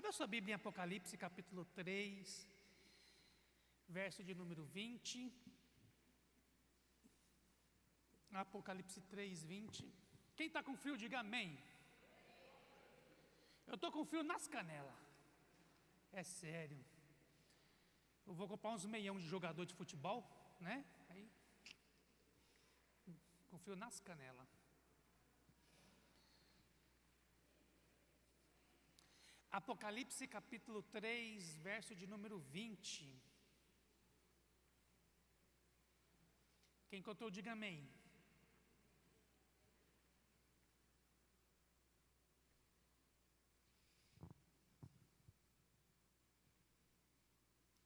Abra sua Bíblia em Apocalipse capítulo 3, verso de número 20. Apocalipse 3, 20. Quem está com frio, diga amém. Eu estou com frio nas canelas. É sério. Eu vou comprar uns meião de jogador de futebol, né? Aí, com frio nas canelas. Apocalipse capítulo 3, verso de número 20. Quem encontrou, diga amém.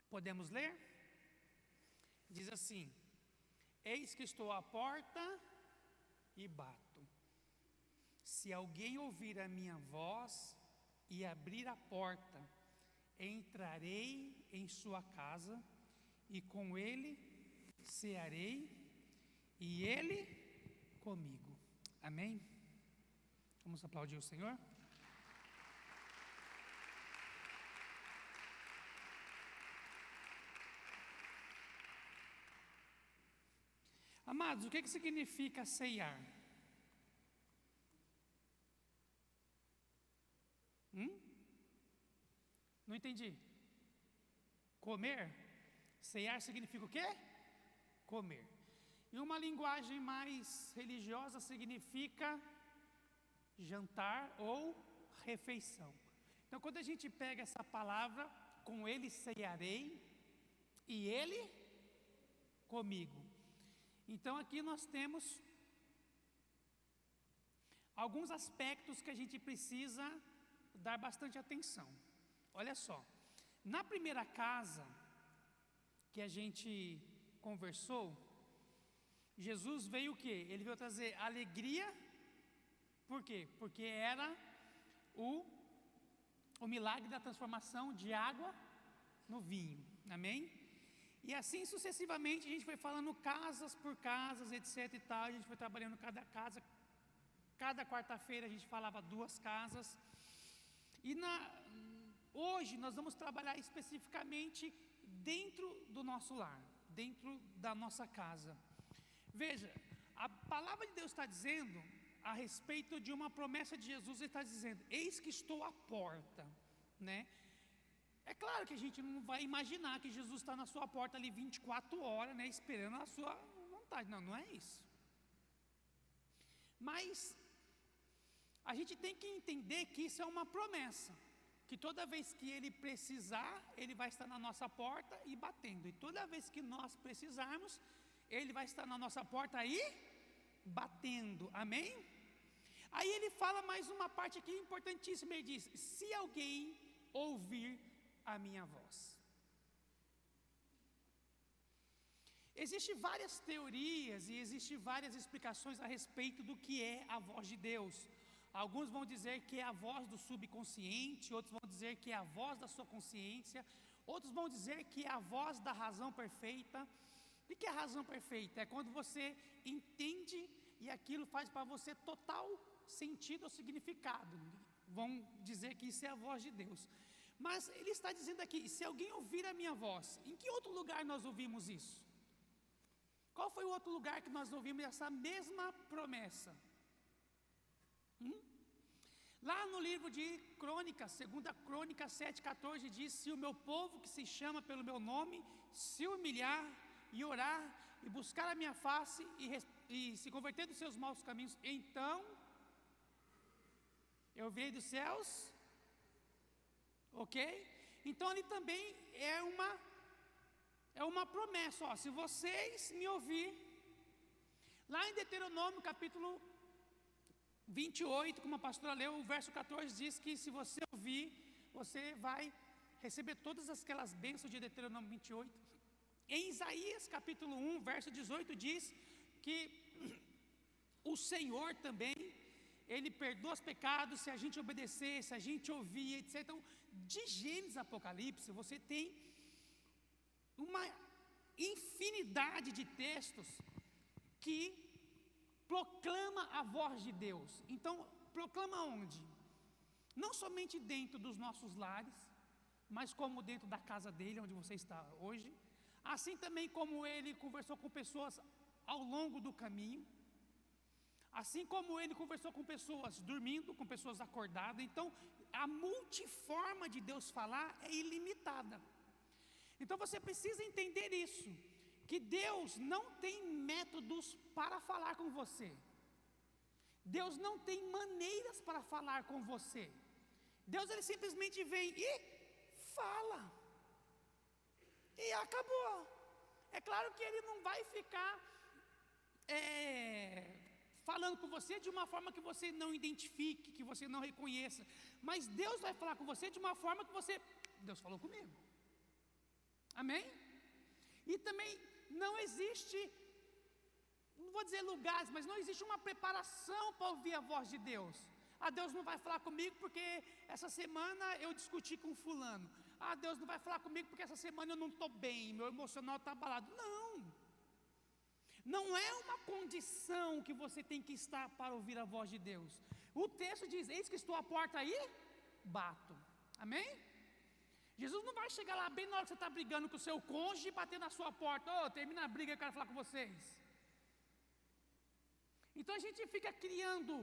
Podemos ler? Diz assim: eis que estou à porta e bato. Se alguém ouvir a minha voz e abrir a porta, entrarei em sua casa e com ele cearei e ele comigo. Amém? Vamos aplaudir o Senhor? Amados, o que significa ceiar? Não entendi. Comer? Ceiar significa o quê? Comer. E uma linguagem mais religiosa significa jantar ou refeição. Então, quando a gente pega essa palavra, com ele ceiarei e ele comigo. Então, aqui nós temos alguns aspectos que a gente precisa dar bastante atenção. Olha só, na primeira casa que a gente conversou, Jesus veio o quê? Ele veio trazer alegria. Por quê? Porque era o milagre da transformação de água no vinho. Amém? E assim sucessivamente a gente foi falando casas por casas, etc e tal. A gente foi trabalhando cada casa. Cada quarta-feira a gente falava 2 casas. E hoje nós vamos trabalhar especificamente dentro do nosso lar, dentro da nossa casa. Veja, a palavra de Deus está dizendo a respeito de uma promessa de Jesus. Ele está dizendo: eis que estou à porta, né? É claro que a gente não vai imaginar que Jesus está na sua porta ali 24 horas, né, esperando a sua vontade. Não é isso. Mas a gente tem que entender que isso é uma promessa, que toda vez que Ele precisar, Ele vai estar na nossa porta e batendo. E toda vez que nós precisarmos, Ele vai estar na nossa porta aí batendo. Amém? Aí Ele fala mais uma parte aqui importantíssima. Ele diz: se alguém ouvir a minha voz. Existem várias teorias e existem várias explicações a respeito do que é a voz de Deus. Alguns vão dizer que é a voz do subconsciente, outros vão dizer que é a voz da sua consciência, outros vão dizer que é a voz da razão perfeita. O que é a razão perfeita? É quando você entende e aquilo faz para você total sentido ou significado. Vão dizer que isso é a voz de Deus. Mas ele está dizendo aqui: se alguém ouvir a minha voz. Em que outro lugar nós ouvimos isso? Qual foi o outro lugar que nós ouvimos essa mesma promessa? Lá no livro de Crônicas, 2 Crônicas 7,14 diz: se o meu povo que se chama pelo meu nome se humilhar e orar e buscar a minha face e se converter dos seus maus caminhos, então eu virei dos céus. Ok? Então ali também é uma promessa. Ó, se vocês me ouvir, lá em Deuteronômio capítulo 28, como a pastora leu, o verso 14 diz que se você ouvir, você vai receber todas aquelas bênçãos de Deuteronômio 28. Em Isaías capítulo 1, verso 18 diz que o Senhor também, Ele perdoa os pecados se a gente obedecer, se a gente ouvir, etc. Então, de Gênesis a Apocalipse, você tem uma infinidade de textos que proclama a voz de Deus. Então, proclama onde? não somente dentro dos nossos lares, mas como dentro da casa dele, onde você está hoje, assim também como ele conversou com pessoas ao longo do caminho, assim como ele conversou com pessoas dormindo, com pessoas acordadas. Então, a multiforma de Deus falar é ilimitada. Então você precisa entender isso, que Deus não tem métodos para falar com você. Deus não tem maneiras para falar com você. Deus, ele simplesmente vem e fala. E acabou. É claro que ele não vai ficar falando com você de uma forma que você não identifique, que você não reconheça. Mas Deus vai falar com você de uma forma que você... Deus falou comigo. Amém? E também não existe, não vou dizer lugares, mas não existe uma preparação para ouvir a voz de Deus. Deus não vai falar comigo porque essa semana eu discuti com fulano. Deus não vai falar comigo porque essa semana eu não estou bem, meu emocional está abalado. Não é uma condição que você tem que estar para ouvir a voz de Deus. O texto diz: eis que estou à porta aí, bato. Amém? Jesus não vai chegar lá bem na hora que você está brigando com o seu cônjuge e bater na sua porta. Termina a briga, eu quero falar com vocês. Então a gente fica criando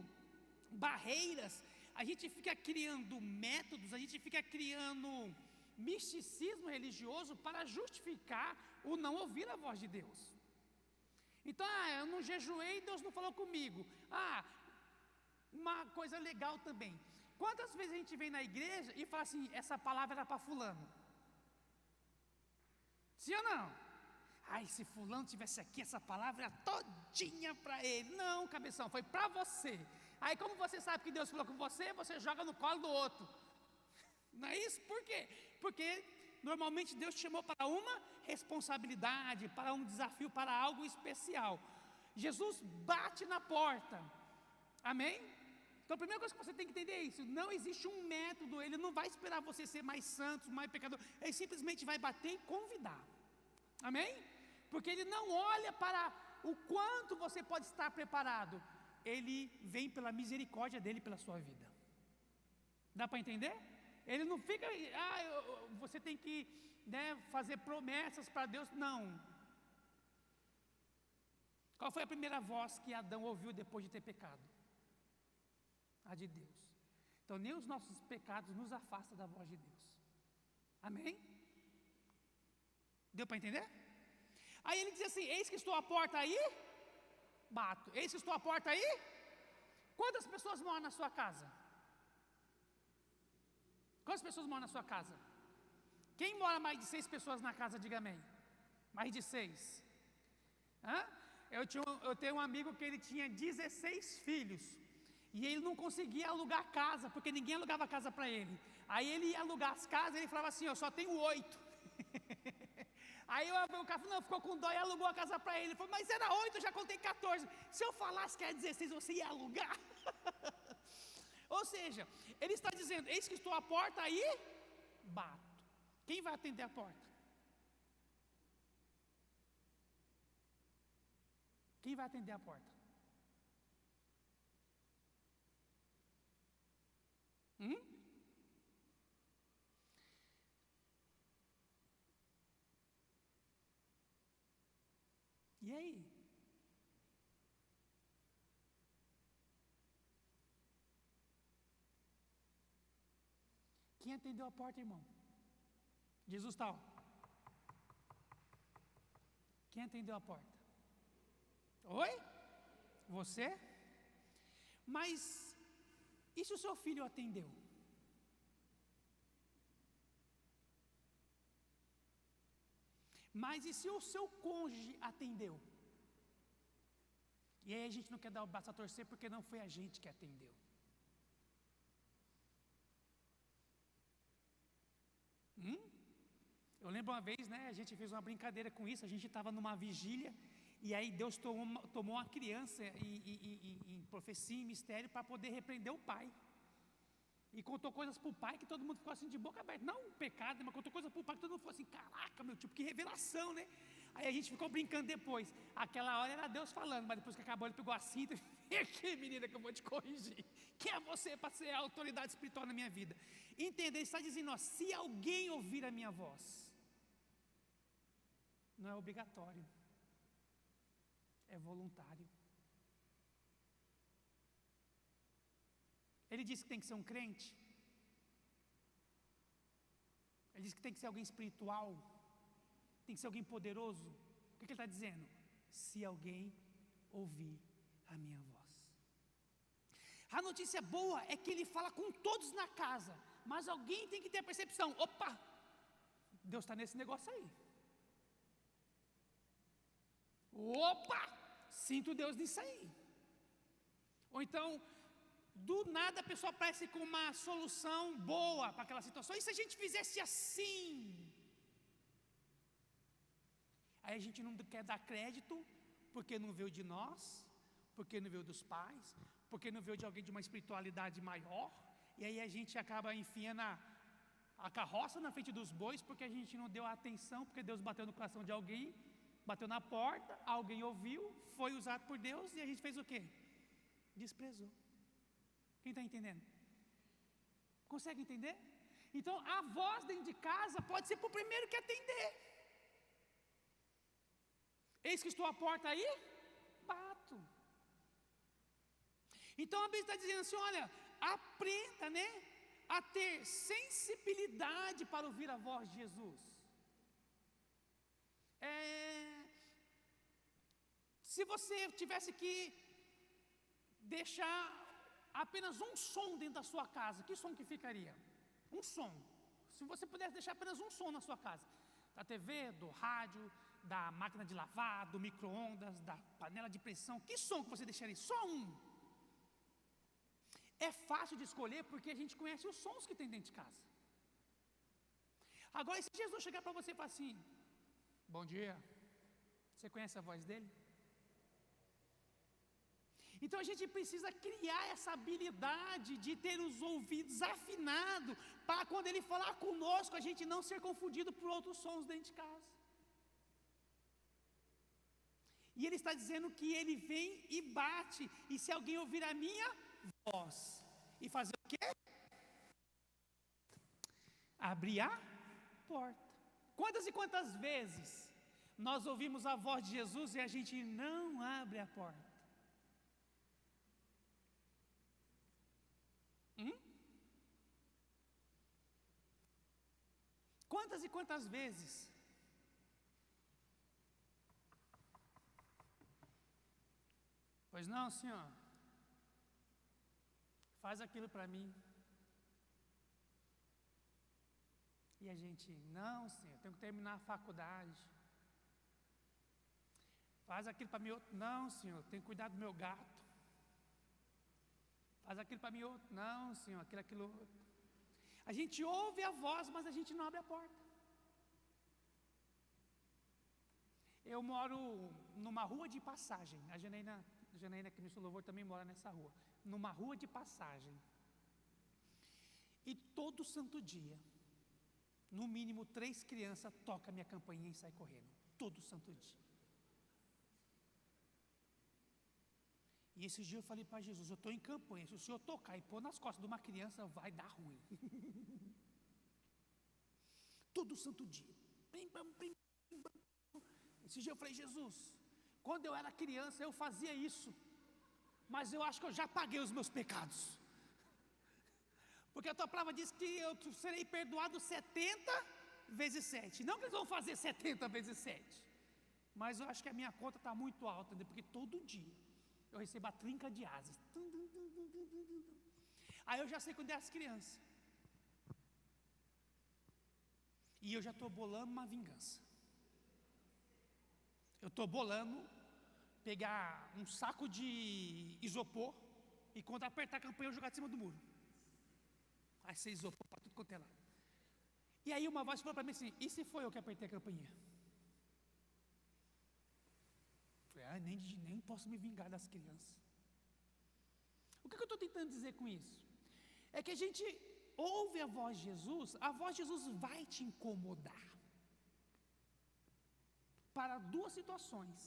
barreiras, a gente fica criando métodos, a gente fica criando misticismo religioso para justificar o não ouvir a voz de Deus. Então, eu não jejuei e Deus não falou comigo. Uma coisa legal também. Quantas vezes a gente vem na igreja e fala assim: essa palavra era para fulano? Sim ou não? Se fulano tivesse aqui, essa palavra era todinha para ele. Não, cabeção, foi para você. Aí como você sabe que Deus falou com você, você joga no colo do outro. Não é isso? Por quê? Porque normalmente Deus te chamou para uma responsabilidade, para um desafio, para algo especial. Jesus bate na porta. Amém? Então a primeira coisa que você tem que entender é isso: não existe um método, ele não vai esperar você ser mais santo, mais pecador, ele simplesmente vai bater e convidar. Amém? Porque ele não olha para o quanto você pode estar preparado, ele vem pela misericórdia dele pela sua vida. Dá para entender? Ele não fica, você tem que fazer promessas para Deus, não. Qual foi a primeira voz que Adão ouviu depois de ter pecado? A de Deus. Então nem os nossos pecados nos afastam da voz de Deus. Amém? Deu para entender? Aí ele diz assim: eis que estou à porta aí, bato. Eis que estou à porta aí. Quantas pessoas moram na sua casa? Quantas pessoas moram na sua casa? Quem mora mais de 6 pessoas na casa, diga amém. Mais de 6. Eu tenho um amigo que ele tinha 16 filhos. E ele não conseguia alugar casa, porque ninguém alugava casa para ele. Aí ele ia alugar as casas e ele falava assim: eu só tenho 8. Aí o cara falou: não, ficou com dó e alugou a casa para ele. Ele falou: mas era 8, eu já contei 14. Se eu falasse que era 16, você ia alugar? Ou seja, ele está dizendo: eis que estou à porta aí, bato. Quem vai atender a porta? Quem vai atender a porta? E aí? Quem atendeu a porta, irmão? Jesus está. Quem atendeu a porta? Oi? Você? Mas e se o seu filho atendeu? Mas e se o seu cônjuge atendeu? E aí a gente não quer dar o braço a torcer porque não foi a gente que atendeu. Eu lembro uma vez, a gente fez uma brincadeira com isso. A gente estava numa vigília e aí Deus tomou uma criança em profecia e mistério para poder repreender o pai. E contou coisas para o pai que todo mundo ficou assim de boca aberta. Não um pecado, mas contou coisas para o pai que todo mundo ficou assim, caraca, meu tipo, que revelação, né? Aí a gente ficou brincando depois. Aquela hora era Deus falando, mas depois que acabou ele pegou a cinta e vem aqui, menina, que eu vou te corrigir. Quem é você para ser a autoridade espiritual na minha vida? Entenda, ele está dizendo, ó, se alguém ouvir a minha voz, não é obrigatório, é voluntário. Ele disse que tem que ser um crente. Ele disse que tem que ser alguém espiritual. Tem que ser alguém poderoso. O que ele está dizendo? Se alguém ouvir a minha voz. A notícia boa é que ele fala com todos na casa. Mas alguém tem que ter a percepção. Opa, Deus está nesse negócio aí. Opa, sinto Deus nisso aí. Ou então, do nada a pessoa aparece com uma solução boa para aquela situação. E se a gente fizesse assim? Aí a gente não quer dar crédito, porque não veio de nós, porque não veio dos pais, porque não veio de alguém de uma espiritualidade maior. E aí a gente acaba enfiando a carroça na frente dos bois, porque a gente não deu atenção, porque Deus bateu no coração de alguém, bateu na porta, alguém ouviu, foi usado por Deus, e a gente fez o quê? Desprezou. Quem está entendendo? Consegue entender? Então a voz dentro de casa pode ser para o primeiro que atender. Eis que estou à porta aí, bato. Então a Bíblia está dizendo assim, olha, aprenda, né, a ter sensibilidade para ouvir a voz de Jesus. Se você tivesse que deixar apenas um som dentro da sua casa, que som que ficaria? Um som. Se você pudesse deixar apenas um som na sua casa, da TV, do rádio, da máquina de lavar, do micro-ondas, da panela de pressão, que som que você deixaria? Só um. É fácil de escolher porque a gente conhece os sons que tem dentro de casa. Agora, se Jesus chegar para você e falar assim, bom dia, você conhece a voz dele? Então a gente precisa criar essa habilidade de ter os ouvidos afinados, para quando ele falar conosco, a gente não ser confundido por outros sons dentro de casa. E ele está dizendo que ele vem e bate, e se alguém ouvir a minha voz, e fazer o quê? Abrir a porta. Quantas e quantas vezes nós ouvimos a voz de Jesus e a gente não abre a porta? Quantas e quantas vezes pois não, senhor, faz aquilo para mim. E a gente, não, senhor, tenho que terminar a faculdade. Faz aquilo para mim, outro, não, senhor, tenho que cuidar do meu gato. Faz aquilo para mim, outro, não, senhor, aquilo outro. A gente ouve a voz, mas a gente não abre a porta. Eu moro numa rua de passagem. A Janaína que me louvor também mora nessa rua. Numa rua de passagem. E todo santo dia, no mínimo 3 crianças tocam a minha campainha e saem correndo. Todo santo dia. E esse dia eu falei para Jesus, eu estou em campanha, se o senhor tocar e pôr nas costas de uma criança, vai dar ruim. Todo santo dia. Esse dia eu falei, Jesus, quando eu era criança eu fazia isso, mas eu acho que eu já paguei os meus pecados. Porque a tua palavra diz que eu serei perdoado 70 vezes 7. Não que eles vão fazer 70 vezes 7. Mas eu acho que a minha conta está muito alta, porque todo dia eu recebo a trinca de asas. Aí eu já sei quando é as crianças. E eu já estou bolando uma vingança. Eu estou bolando pegar um saco de isopor e quando apertar a campanha eu jogar de cima do muro. Aí você isopor para tudo quanto é lá. E aí uma voz falou para mim assim, e se foi eu que apertei a campainha? Eu falei, nem posso me vingar das crianças. O que eu estou tentando dizer com isso? é que a gente ouve a voz de Jesus, a voz de Jesus vai te incomodar. Para duas situações: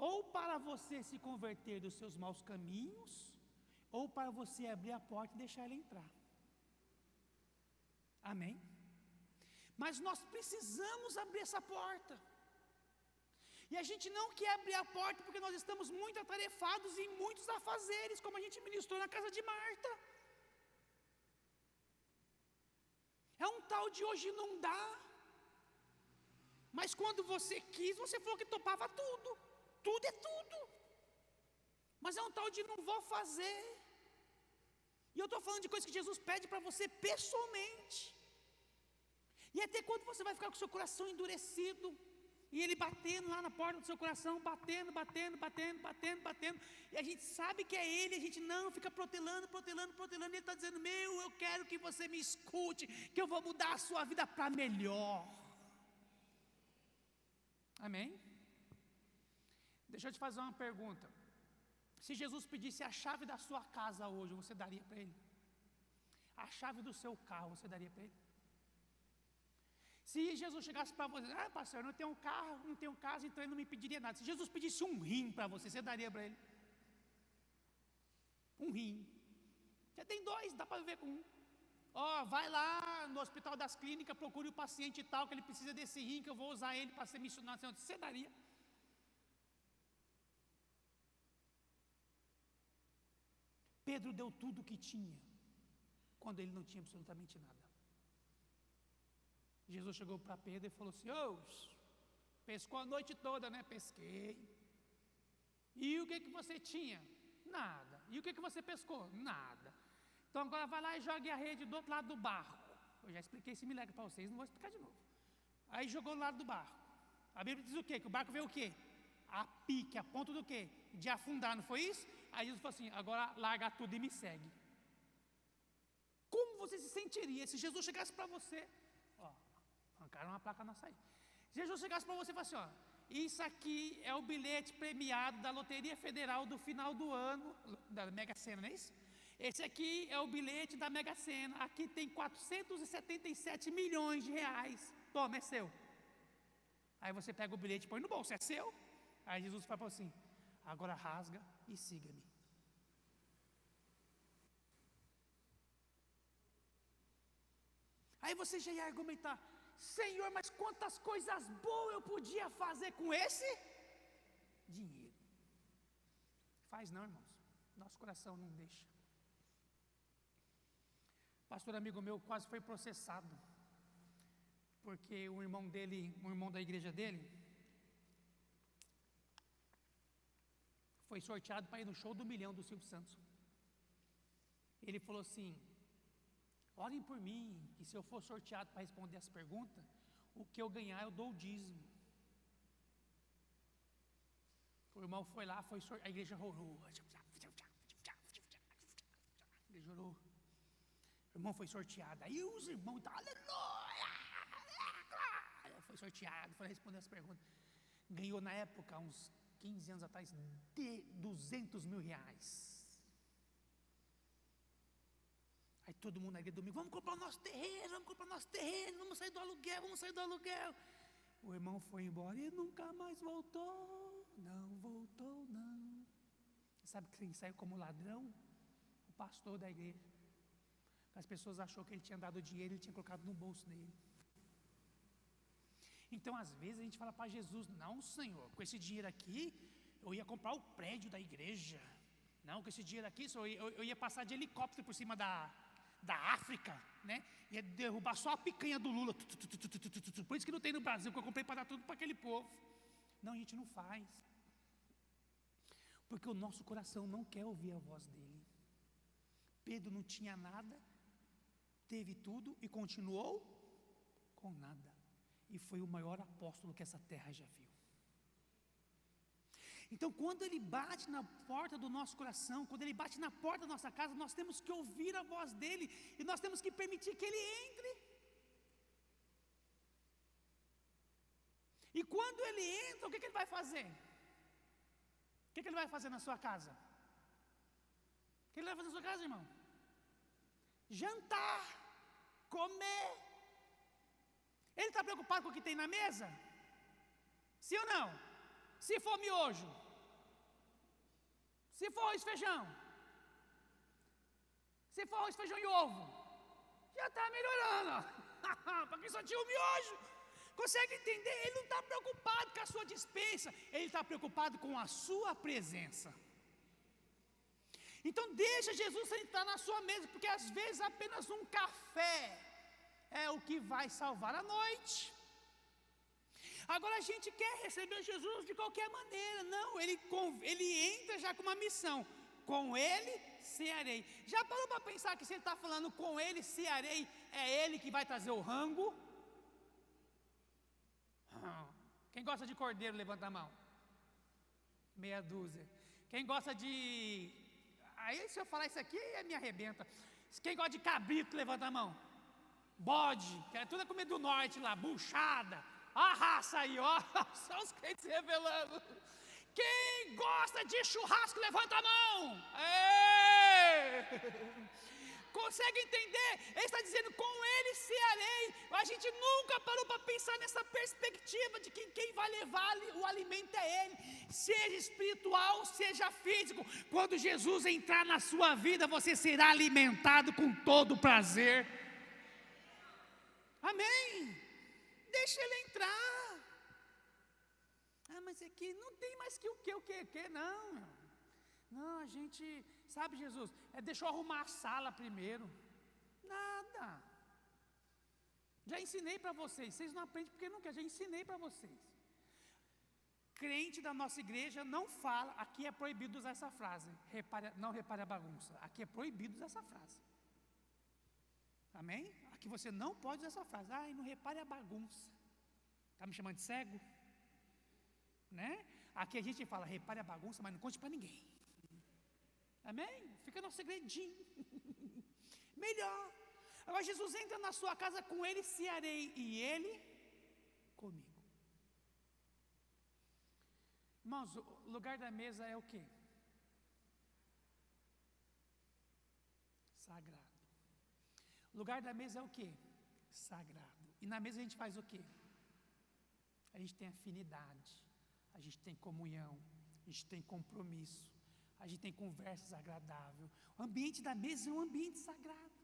ou para você se converter dos seus maus caminhos, ou para você abrir a porta e deixar ele entrar. Amém? Mas nós precisamos abrir essa porta. E a gente não quer abrir a porta porque nós estamos muito atarefados em muitos afazeres, como a gente ministrou na casa de Marta. É um tal de hoje não dá. Mas quando você quis, você falou que topava tudo. Tudo é tudo. Mas é um tal de não vou fazer. E eu estou falando de coisas que Jesus pede para você pessoalmente. E até quando você vai ficar com o seu coração endurecido, e ele batendo lá na porta do seu coração, batendo, e a gente sabe que é ele, a gente não, fica protelando, e ele está dizendo: eu quero que você me escute, que eu vou mudar a sua vida para melhor. Amém? Deixa eu te fazer uma pergunta. Se Jesus pedisse a chave da sua casa hoje, você daria para ele? A chave do seu carro, você daria para ele? Se Jesus chegasse para você: pastor, eu não tenho um carro, não tenho casa, então ele não me pediria nada. Se Jesus pedisse um rim para você, você daria para ele? Um rim. Já tem dois, dá para viver com um. Vai lá no Hospital das Clínicas, procure o paciente tal, que ele precisa desse rim, que eu vou usar ele para ser missionário. Você daria? Pedro deu tudo o que tinha, quando ele não tinha absolutamente nada. Jesus chegou para Pedro e falou assim: pescou a noite toda, né? Pesquei. E o que você tinha? Nada. E o que você pescou? Nada. Então agora vai lá e jogue a rede do outro lado do barco. Eu já expliquei esse milagre para vocês, não vou explicar de novo. Aí jogou do lado do barco. A Bíblia diz o quê? Que o barco veio o quê? A pique, a ponto do quê? De afundar, não foi isso? Aí Jesus falou assim: agora larga tudo e me segue. Como você se sentiria se Jesus chegasse para você? Arrancaram uma placa na saída. Se Jesus chegasse para você e falasse assim: isso aqui é o bilhete premiado da Loteria Federal do final do ano, da Mega Sena, não é isso? Esse aqui é o bilhete da Mega Sena. Aqui tem 477 milhões de reais. Toma, é seu. Aí você pega o bilhete e põe no bolso, é seu. Aí Jesus fala assim: agora rasga e siga-me. Aí você já ia argumentar: Senhor, mas quantas coisas boas eu podia fazer com esse dinheiro. Faz não, irmãos. Nosso coração não deixa. Pastor amigo meu quase foi processado, porque um irmão da igreja dele, foi sorteado para ir no show do 1 milhão do Silvio Santos. Ele falou assim: orem por mim, que se eu for sorteado para responder as perguntas, o que eu ganhar eu dou o dízimo. O irmão foi lá, a igreja orou. A igreja orou. O irmão foi sorteado. Aí os irmãos, aleluia! Foi sorteado, foi responder as perguntas. Ganhou na época, uns 15 anos atrás, de 200 mil reais. Aí todo mundo na igreja domingo: vamos comprar o nosso terreno, vamos sair do aluguel. O irmão foi embora e nunca mais voltou. Não voltou, não. Sabe quem saiu como ladrão? O pastor da igreja. As pessoas acharam que ele tinha dado dinheiro, ele tinha colocado no bolso dele. Então, às vezes, a gente fala para Jesus: não, Senhor, com esse dinheiro aqui, eu ia comprar o prédio da igreja. Não, com esse dinheiro aqui, eu ia passar de helicóptero por cima da África, né? Ia derrubar só a picanha do Lula. Por isso que não tem no Brasil, que eu comprei para dar tudo para aquele povo. Não, a gente não faz. Porque o nosso coração não quer ouvir a voz dele. Pedro não tinha nada, teve tudo e continuou com nada. E foi o maior apóstolo que essa terra já viu. Então, quando ele bate na porta do nosso coração, quando ele bate na porta da nossa casa, nós temos que ouvir a voz dele e nós temos que permitir que ele entre. E quando ele entra, o que ele vai fazer? O que ele vai fazer na sua casa? O que ele vai fazer na sua casa, irmão? jantar, comer. Ele está preocupado com o que tem na mesa? Sim ou não? Se for miojo, se for arroz e feijão, se for arroz, feijão e ovo, já está melhorando. Para quem só tinha o miojo, consegue entender? Ele não está preocupado com a sua despensa, ele está preocupado com a sua presença. Então deixa Jesus sentar na sua mesa, porque às vezes apenas um café é o que vai salvar a noite. Agora a gente quer receber Jesus de qualquer maneira. Não, ele entra já com uma missão. Com ele cearei. Já parou para pensar que se ele está falando com ele cearei, é ele que vai trazer o rango? Quem gosta de cordeiro, levanta a mão. Meia dúzia. Quem gosta de... Aí se eu falar isso aqui, me arrebenta. Quem gosta de cabrito, levanta a mão. Bode, que é tudo comida do norte lá, buchada. A raça aí, ó. Só os crentes revelando. Quem gosta de churrasco, levanta a mão. Ei! Consegue entender? Ele está dizendo, com ele cearei. A gente nunca parou para pensar nessa perspectiva de que quem vai levar o alimento é ele. Seja espiritual, seja físico. Quando Jesus entrar na sua vida, você será alimentado com todo prazer. Amém? Deixa ele entrar. Mas aqui não tem mais que o que, não. Não, a gente, sabe, Jesus, deixa eu arrumar a sala primeiro. Nada. Já ensinei para vocês não aprendem porque não querem, já ensinei para vocês. Crente da nossa igreja não fala, aqui é proibido usar essa frase, não repare a bagunça, aqui é proibido usar essa frase. Amém? Aqui você não pode usar essa frase, não repare a bagunça. Está me chamando de cego? Né? Aqui a gente fala, repare a bagunça, mas não conte para ninguém. Amém? Fica no segredinho. Melhor. Agora Jesus entra na sua casa, com ele cearei, e ele comigo. Irmãos, o lugar da mesa é o quê? Sagrado. O lugar da mesa é o quê? Sagrado. E na mesa a gente faz o quê? A gente tem afinidade, a gente tem comunhão, a gente tem compromisso, a gente tem conversas agradáveis. O ambiente da mesa é um ambiente sagrado.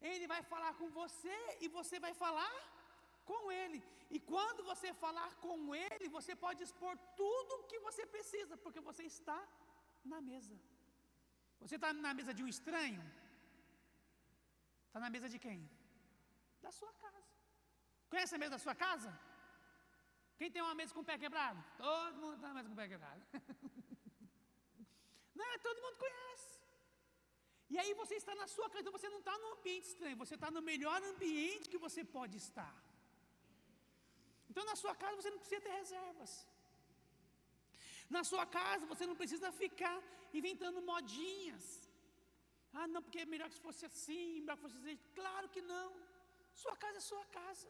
Ele vai falar com você e você vai falar com ele. E quando você falar com ele, você pode expor tudo o que você precisa, porque você está na mesa. Você está na mesa de um estranho? Está na mesa de quem? Da sua casa. Conhece a mesa da sua casa? Quem tem uma mesa com o pé quebrado? Todo mundo tem uma mesa com o pé quebrado. Não, todo mundo conhece. E aí você está na sua casa, então você não está num ambiente estranho, você está no melhor ambiente que você pode estar. Então na sua casa você não precisa ter reservas. Na sua casa você não precisa ficar inventando modinhas. Não, porque é melhor que fosse assim, melhor que fosse assim. Claro que não. Sua casa é sua casa.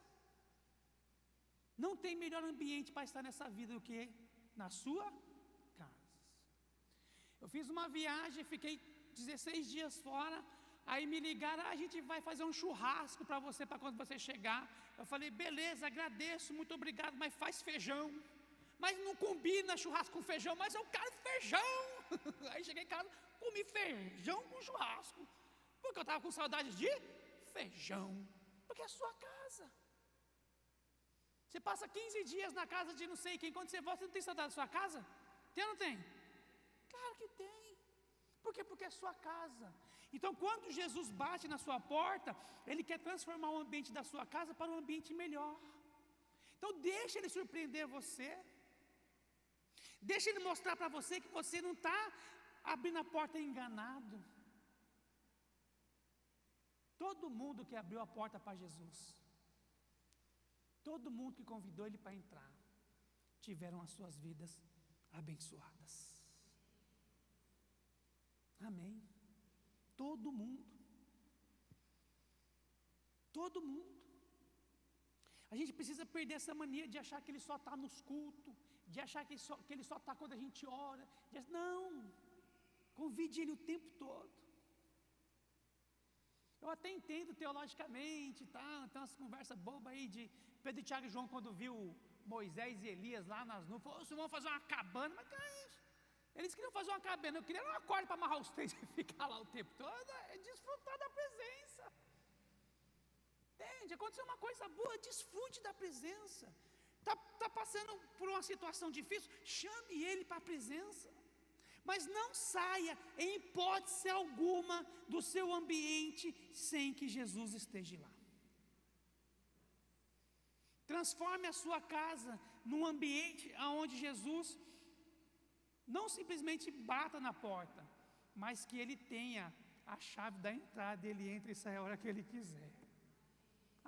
Não tem melhor ambiente para estar nessa vida do que na sua casa. Eu fiz uma viagem, fiquei 16 dias fora, aí me ligaram, a gente vai fazer um churrasco para você, para quando você chegar. Eu falei, beleza, agradeço, muito obrigado, mas faz feijão. Mas não combina churrasco com feijão, mas eu quero feijão. Aí cheguei em casa, comi feijão com churrasco, porque eu estava com saudade de feijão, porque é a sua casa. Você passa 15 dias na casa de não sei quem, quando você volta, você não tem saudade da sua casa? Tem ou não tem? Claro que tem. Por quê? Porque é sua casa. Então, quando Jesus bate na sua porta, Ele quer transformar o ambiente da sua casa para um ambiente melhor. Então, deixa Ele surpreender você. Deixa Ele mostrar para você que você não está abrindo a porta enganado. Todo mundo que abriu a porta para Jesus, todo mundo que convidou Ele para entrar, tiveram as suas vidas abençoadas. Amém. Todo mundo. Todo mundo. A gente precisa perder essa mania de achar que Ele só está nos cultos, de achar que Ele só está quando a gente ora. Não. Convide Ele o tempo todo. Eu até entendo teologicamente, tá? Tem umas conversas bobas aí de Pedro, Tiago e João, quando viu Moisés e Elias lá nas nuvens, falou: vocês vão fazer uma cabana, mas que é isso? Eles queriam fazer uma cabana, eu queria uma corda para amarrar os três e ficar lá o tempo todo, é desfrutar da presença. Entende? Aconteceu uma coisa boa, desfrute da presença. Está passando por uma situação difícil, chame ele para a presença. Mas não saia em hipótese alguma do seu ambiente sem que Jesus esteja lá. Transforme a sua casa num ambiente onde Jesus não simplesmente bata na porta, mas que ele tenha a chave da entrada, ele entra e sai a hora que ele quiser.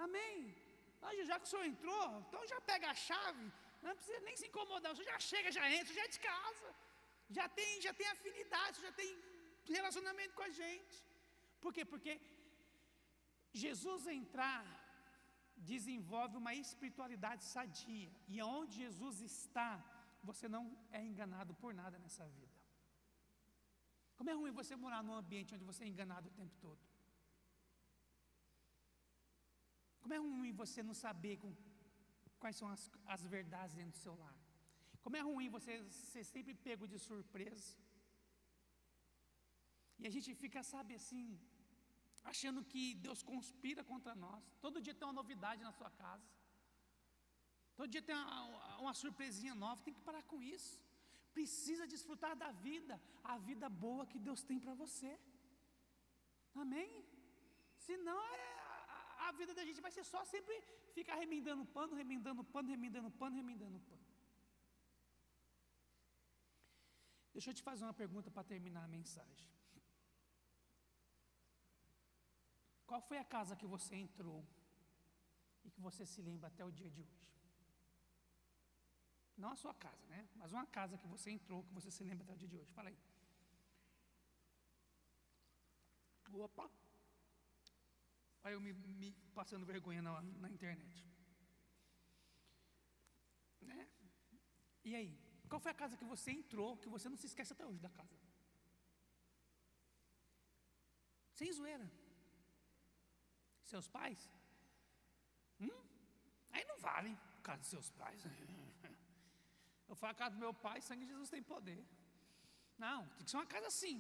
Amém? Já que o senhor entrou, então já pega a chave, não precisa nem se incomodar, o senhor já chega, já entra, já é de casa, já tem afinidade, já tem relacionamento com a gente. Por quê? Porque Jesus entrar desenvolve uma espiritualidade sadia, e aonde Jesus está, você não é enganado por nada nessa vida. Como é ruim você morar num ambiente onde você é enganado o tempo todo. Como é ruim você não saber quais são as verdades dentro do seu lar. Como é ruim você ser sempre pego de surpresa. E a gente fica, sabe assim, achando que Deus conspira contra nós. Todo dia tem uma novidade na sua casa. Todo dia tem uma surpresinha nova. Tem que parar com isso. Precisa desfrutar da vida, a vida boa que Deus tem para você. Amém? Senão a vida da gente vai ser só sempre ficar remendando pano, remendando pano, remendando pano, remendando pano. Deixa eu te fazer uma pergunta para terminar a mensagem. Qual foi a casa que você entrou e que você se lembra até o dia de hoje? Não a sua casa, né? Mas uma casa que você entrou, que você se lembra até o dia de hoje. Fala aí. Opa! Aí eu me passando vergonha na internet. Né? E aí? Qual foi a casa que você entrou, que você não se esquece até hoje da casa? Sem zoeira. Seus pais? Aí não vale a casa dos seus pais. Eu falo a casa do meu pai, sangue de Jesus tem poder. Não, tem que ser uma casa assim.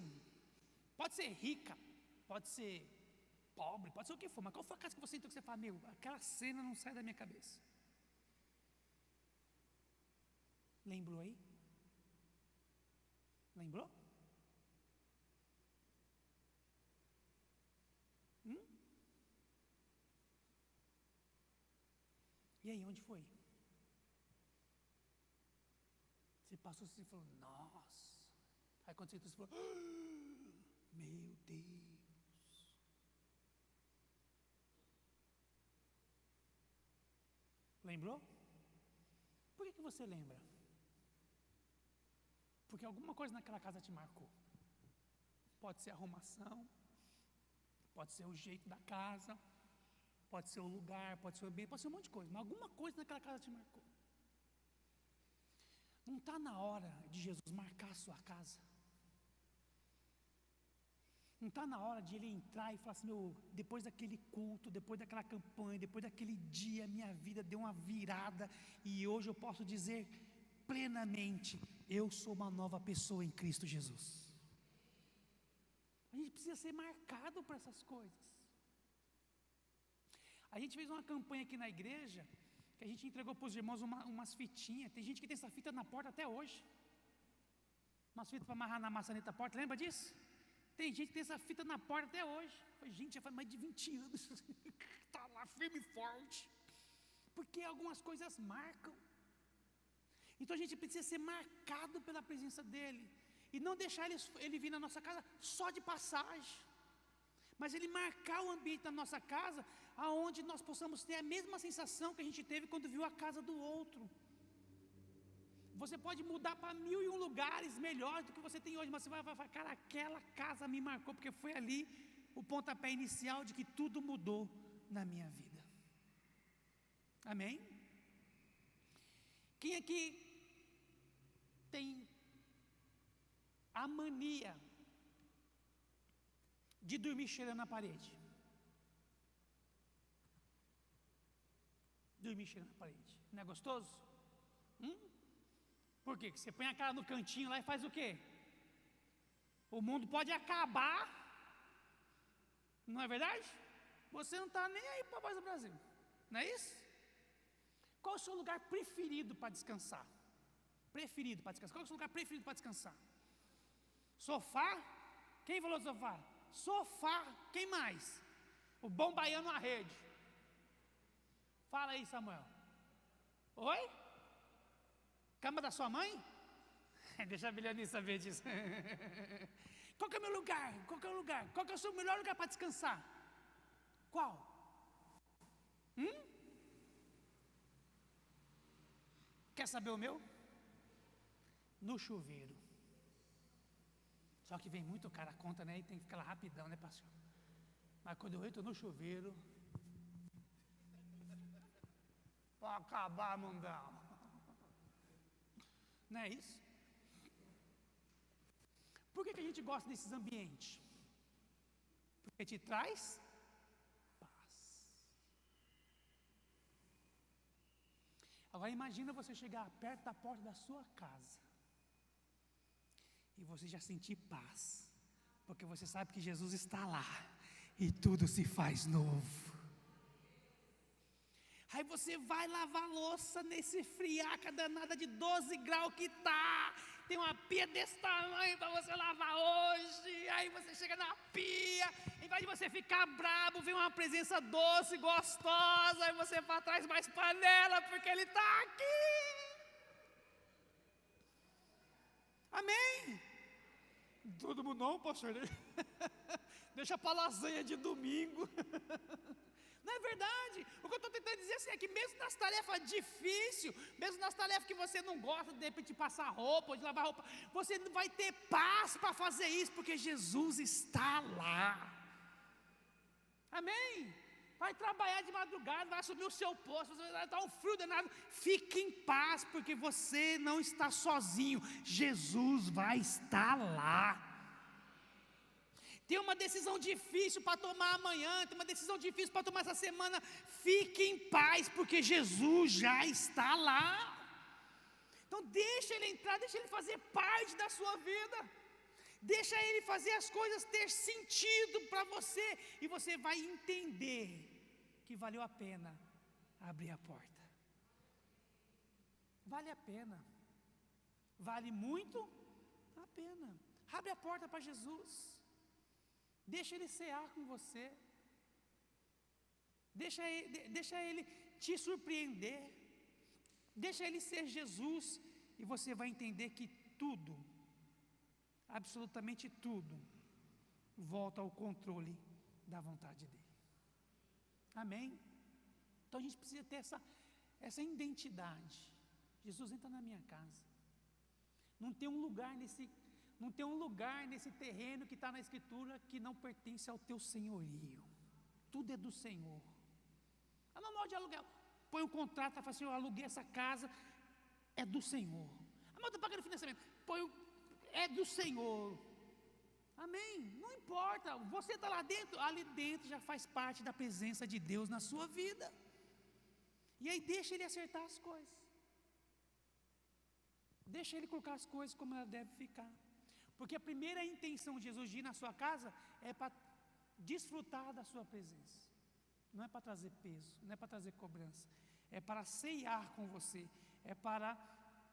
Pode ser rica, pode ser pobre, pode ser o que for, mas qual foi a casa que você entrou que você fala, meu, aquela cena não sai da minha cabeça? Lembrou aí? Lembrou? E aí, onde foi? Você passou assim e falou, nossa. Aí quando você entrou, você falou, meu Deus. Lembrou? Por que você lembra? Porque alguma coisa naquela casa te marcou. Pode ser a arrumação, pode ser o jeito da casa, pode ser o lugar, pode ser o ambiente, pode ser um monte de coisa, mas alguma coisa naquela casa te marcou. Não está na hora de Jesus marcar a sua casa? Não está na hora de ele entrar e falar assim, meu, depois daquele culto, depois daquela campanha, depois daquele dia, minha vida deu uma virada e hoje eu posso dizer plenamente, eu sou uma nova pessoa em Cristo Jesus. A gente precisa ser marcado por essas coisas. A gente fez uma campanha aqui na igreja, que a gente entregou para os irmãos umas fitinhas. Tem gente que tem essa fita na porta até hoje. Umas fitas para amarrar na maçaneta da porta, lembra disso? Tem gente que tem essa fita na porta até hoje. Gente, já faz mais de 20 anos. Está lá firme e forte. Porque algumas coisas marcam. Então a gente precisa ser marcado pela presença dEle. E não deixar ele vir na nossa casa só de passagem. Mas ele marcar o ambiente da nossa casa, aonde nós possamos ter a mesma sensação que a gente teve quando viu a casa do outro. Você pode mudar para 1001 lugares melhores do que você tem hoje, mas você vai falar, cara, aquela casa me marcou, porque foi ali o pontapé inicial de que tudo mudou na minha vida. Amém? Quem aqui tem a mania de dormir cheirando na parede? Dormir chegando na parede. Não é gostoso? Por quê? Porque você põe a cara no cantinho lá e faz o quê? O mundo pode acabar. Não é verdade? Você não está nem aí para a voz do Brasil. Não é isso? Qual é o seu lugar preferido para descansar? Preferido para descansar. Qual é o seu lugar preferido para descansar? Sofá? Quem falou do sofá? Sofá. Quem mais? O bom baiano na rede. Fala aí, Samuel. Oi? Cama da sua mãe? Deixa a Biliane saber disso. Qual que é o meu lugar? Qual que é o lugar? Qual que é o seu melhor lugar para descansar? Qual? Quer saber o meu? No chuveiro. Só que vem muito cara a conta, né? E tem que ficar lá rapidão, né, pastor? Mas quando eu entro no chuveiro, para acabar, mundão. Não é isso? Por que a gente gosta desses ambientes? Porque te traz paz. Agora imagina você chegar perto da porta da sua casa e você já sentir paz, porque você sabe que Jesus está lá e tudo se faz novo. Aí você vai lavar louça nesse friaca danada de 12 graus que tá. Tem uma pia desse tamanho para você lavar hoje. Aí você chega na pia, em vez de você ficar brabo, vem uma presença doce, gostosa. Aí você vai atrás mais panela, porque Ele está aqui. Amém? Todo mundo não, pastor. Deixa para lasanha de domingo. Não é verdade? O que eu estou tentando dizer assim é que mesmo nas tarefas difíceis, mesmo nas tarefas que você não gosta, de repente de passar roupa, ou de lavar roupa, você não vai ter paz para fazer isso, porque Jesus está lá. Amém? Vai trabalhar de madrugada, vai assumir o seu posto, vai estar um frio danado. Fique em paz, porque você não está sozinho. Jesus vai estar lá. Tem uma decisão difícil para tomar amanhã, tem uma decisão difícil para tomar essa semana. Fique em paz, porque Jesus já está lá. Então deixa Ele entrar, deixa Ele fazer parte da sua vida. Deixa Ele fazer as coisas ter sentido para você. E você vai entender que valeu a pena abrir a porta. Vale a pena. Vale muito a pena. Abre a porta para Jesus. Deixa Ele cear com você. Deixa Ele te surpreender. Deixa Ele ser Jesus. E você vai entender que tudo, absolutamente tudo, volta ao controle da vontade dEle. Amém? Então a gente precisa ter essa identidade. Jesus entra na minha casa. Não tem um lugar nesse terreno que está na Escritura que não pertence ao teu senhorio. Tudo é do Senhor. É normal de aluguel. Põe um contrato, fala assim, eu aluguei essa casa, é do Senhor. Mas eu estou pagando financiamento. É do Senhor. Amém? Não importa, você está lá dentro, ali dentro já faz parte da presença de Deus na sua vida. E aí deixa Ele acertar as coisas. Deixa Ele colocar as coisas como elas devem ficar. Porque a primeira intenção de Jesus de ir na sua casa é para desfrutar da sua presença. Não é para trazer peso, não é para trazer cobrança. É para ceiar com você, é para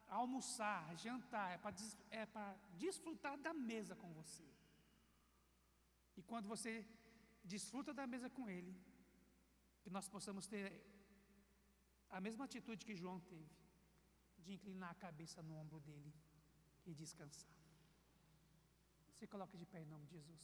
almoçar, jantar, é para desfrutar da mesa com você. E quando você desfruta da mesa com Ele, que nós possamos ter a mesma atitude que João teve, de inclinar a cabeça no ombro dele e descansar. Se coloque de pé em nome de Jesus.